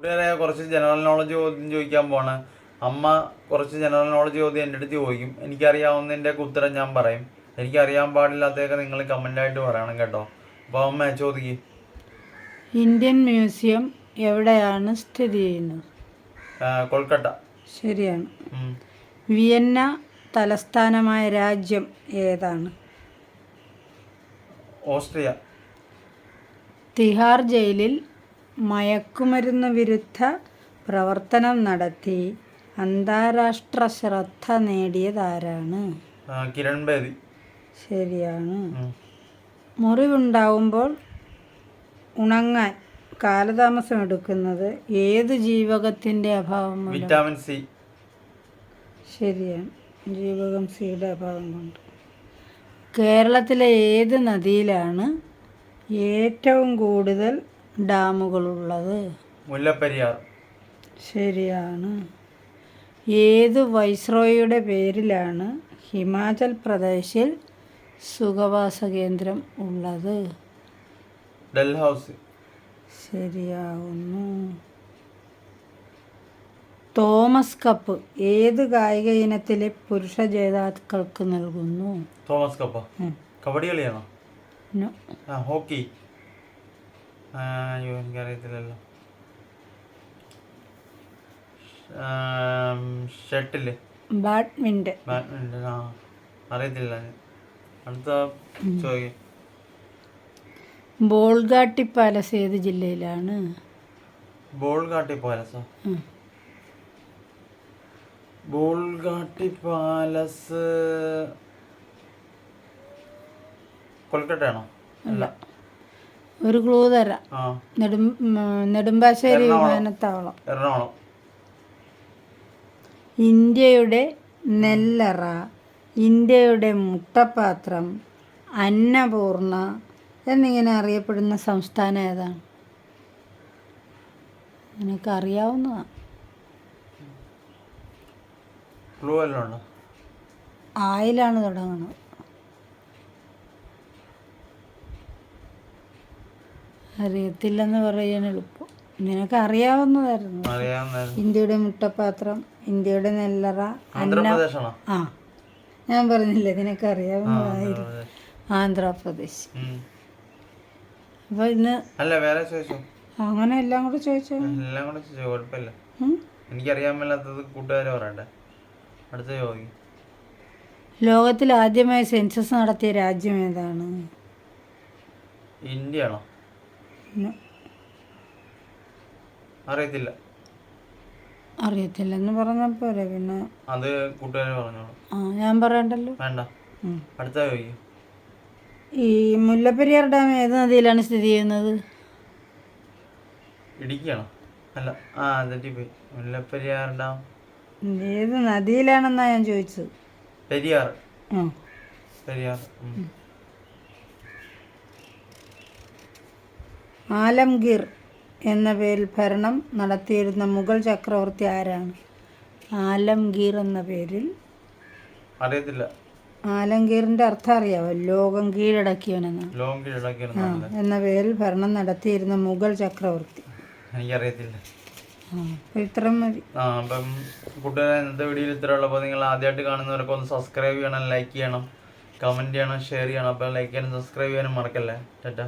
കൂട്ടുകാരെ കുറച്ച് general knowledge ചോദ്യം ചോദിക്കാൻ പോണ്. അമ്മ കുറച്ച് ജനറൽ നോളജ് ചോദ്യം എൻ്റെ അടുത്ത് ചോദിക്കും. എനിക്കറിയാവുന്നതിൻ്റെ ഉത്തരം ഞാൻ പറയും. എനിക്കറിയാൻ പാടില്ലാത്തതൊക്കെ നിങ്ങൾ കമൻ്റായിട്ട് പറയണം കേട്ടോ. അപ്പോൾ അമ്മ ചോദിക്കും. ഇന്ത്യൻ മ്യൂസിയം എവിടെയാണ് സ്ഥിതി ചെയ്യുന്നത്? കൊൽക്കട്ട. ശരിയാണ്. വിയന്ന തലസ്ഥാനമായ രാജ്യം ഏതാണ്? ഓസ്ട്രിയ. തിഹാർ ജയിലിൽ മയക്കുമരുന്ന് വിരുദ്ധ പ്രവർത്തനം നടത്തി അന്താരാഷ്ട്ര ശ്രദ്ധ നേടിയതാരാണ്? കിരൺ ബേദി. ശരിയാണ്. മുറിവുണ്ടാവുമ്പോൾ ഉണങ്ങാൻ കാലതാമസം എടുക്കുന്നത് ഏത് ജീവകത്തിൻ്റെ അഭാവം? Vitamin C. ശരിയാണ്, ജീവകം സിയുടെ അഭാവം കൊണ്ട്. കേരളത്തിലെ ഏത് നദിയിലാണ് ഏറ്റവും കൂടുതൽ ഡാമുകളുള്ളത്? മുല്ലപ്പെരിയാർ. ശരിയാണ്. ഏത് വൈസ്രോയിയുടെ പേരിലാണ് ഹിമാചൽ പ്രദേശിൽ സുഖവാസ കേന്ദ്രം ഉള്ളത്? ഡൽഹൌസി. ശരിയാവുന്നു. തോമസ് കപ്പ് ഏത് കായിക ഇനത്തിലെ പുരുഷ ജേതാക്കൾക്ക് നൽകുന്നു? തോമസ് കപ്പ് കബഡി കളിയാണോ? ഹോക്കി. അയ്യോ എനിക്കറിയത്തില്ലല്ലോ. ഷട്ടില്. ബാഡ്മിൻ്റൺ. അറിയത്തില്ല. അടുത്ത ചോദിക്കും. ബോൾഗാട്ടി പാലസ് ഏത് ജില്ലയിലാണ്? ബോൾഗാട്ടി പാലസോ? ബോൾഗാട്ടി പാലസ് കൊൽക്കട്ടയാണോ? അല്ല. ഒരു ക്ലൂ തരാം. നെടുമ്പാശ്ശേരി വിമാനത്താവളം. എറണാകുളം. ഇന്ത്യയുടെ നെല്ലറ, ഇന്ത്യയുടെ മുട്ടപാത്രം, അന്നപൂർണ എന്നിങ്ങനെ അറിയപ്പെടുന്ന സംസ്ഥാനം ഏതാണ്? നിനക്കറിയാവുന്നതാണ്. ക്ലൂ വല്ലതും ഉണ്ടോ? ആയിലാണ് തുടങ്ങുന്നത്. അറിയത്തില്ലെന്ന് പറയാൻ എളുപ്പം. നിനക്ക് അറിയാവുന്നതായിരുന്നു. ഇന്ത്യയുടെ മുട്ടപാത്രം, ഇന്ത്യയുടെ നെല്ലറ, ആ ഞാൻ പറഞ്ഞില്ലേ നിനക്ക് അറിയാവുന്നതായിരുന്നു. ആന്ധ്രാപ്രദേശ്. അപ്പൊ ഇന്ന് അങ്ങനെ എല്ലാം കൂടെ ചോദിച്ചോ. കുഴപ്പമില്ല. എനിക്കറിയാൻ മേലാത്തത് കൂട്ടുകാരെ പറയണ്ടേ. അടുത്ത ചോദ്യം. ലോകത്തിൽ ആദ്യമായി സെൻസസ് നടത്തിയ രാജ്യം ഏതാണ്? ഇന്ത്യ ആണോ? അറിയത്തില്ല. അറിയത്തില്ലെന്ന് പറഞ്ഞാൽ പോരെ പിന്നെ. അത് കൂട്ടുകാരെ പറഞ്ഞോളൂ. ഞാൻ പറയണ്ടല്ലോ. വേണ്ട. അടുത്ത ചോദിക്കും. ഈ മുല്ലപ്പെരിയാർ ഡാം ഏത് നദിയിലാണ് സ്ഥിതി ചെയ്യുന്നത്? ഇടുക്കിയാണോ? അല്ല, തെറ്റിപ്പോയി. മുല്ലപ്പെരിയാർ ഡാം ഏത് നദിയിലാണെന്നാ ഞാൻ ചോദിച്ചത്. പെരിയാർ. പെരിയാർ. ആലംഗീർ എന്ന പേരിൽ ഭരണം നടത്തിയിരുന്ന മുഗൾ ചക്രവർത്തി ആരാണ്? ആലംഗീർ എന്ന പേരിൽ. അറിയത്തില്ല. ആലംഗീറിന്റെ അർത്ഥം അറിയാവോ? ലോകം കീഴടക്കിയവനെന്ന്. എന്ന പേരിൽ ഭരണം നടത്തിയിരുന്ന മുഗൾ ചക്രവർത്തി. എനിക്കറിയത്തില്ല. ഇത്രയും മതി. അപ്പം കൂട്ടുകാരെ ഇന്നത്തെ വീഡിയോയിൽ ഇത്ര ഉള്ളപ്പോൾ നിങ്ങൾ ആദ്യമായിട്ട് കാണുന്നവരൊക്കെ ഒന്ന് സബ്സ്ക്രൈബ് ചെയ്യണം, ലൈക്ക് ചെയ്യണം, കമൻറ്റ് ചെയ്യണം, ഷെയർ ചെയ്യണം. അപ്പം ലൈക്ക് ചെയ്യാനും സബ്സ്ക്രൈബ് ചെയ്യാനും മറക്കല്ലേ. ടാറ്റാ.